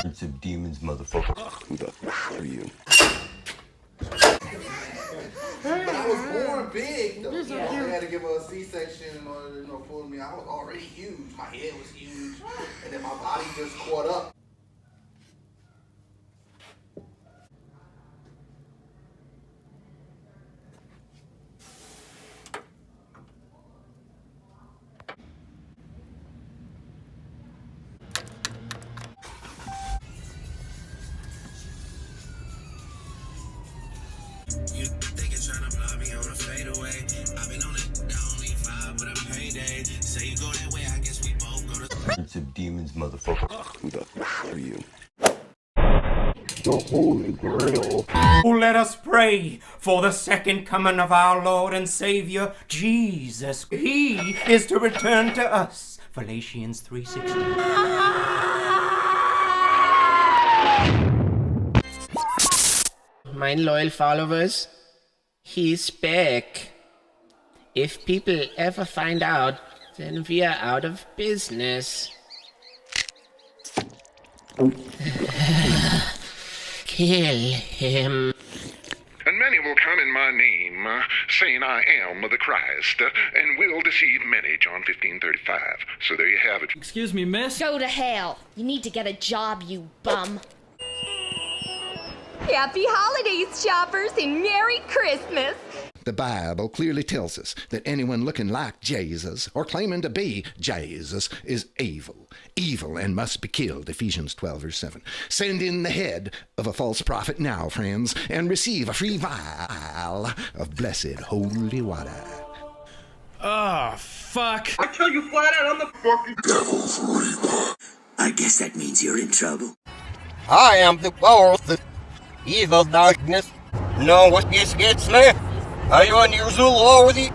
Of demons, motherfucker. Who the are you? But I was born big, though. They had to give her a C-section in order to, pull me. I was already huge. My head was huge, and then my body just caught up. You think you're trying to block me on a fadeaway? I've been on it, only 5 with a payday. Say you go that way, I guess we both go to. Of demons, motherfucker. Who the are you? The Holy Grail. Oh, let us pray for the second coming of our Lord and Savior, Jesus. He is to return to us. Philippians 3:16. My loyal followers, he's back. If people ever find out, then we are out of business. Kill him. And many will come in my name, saying I am the Christ, and will deceive many, John 15:35. So there you have it. Excuse me, miss? Go to hell. You need to get a job, you bum. Happy holidays, shoppers, and Merry Christmas! The Bible clearly tells us that anyone looking like Jesus or claiming to be Jesus is evil. Evil and must be killed, Ephesians 12, verse 7. Send in the head of a false prophet now, friends, and receive a free vial of blessed holy water. Oh, fuck. I tell you flat out, I'm the fucking Devil's Reaper. I guess that means you're in trouble. I am the power of the evil darkness. Know what this gets me? Are you unusual, Lordy?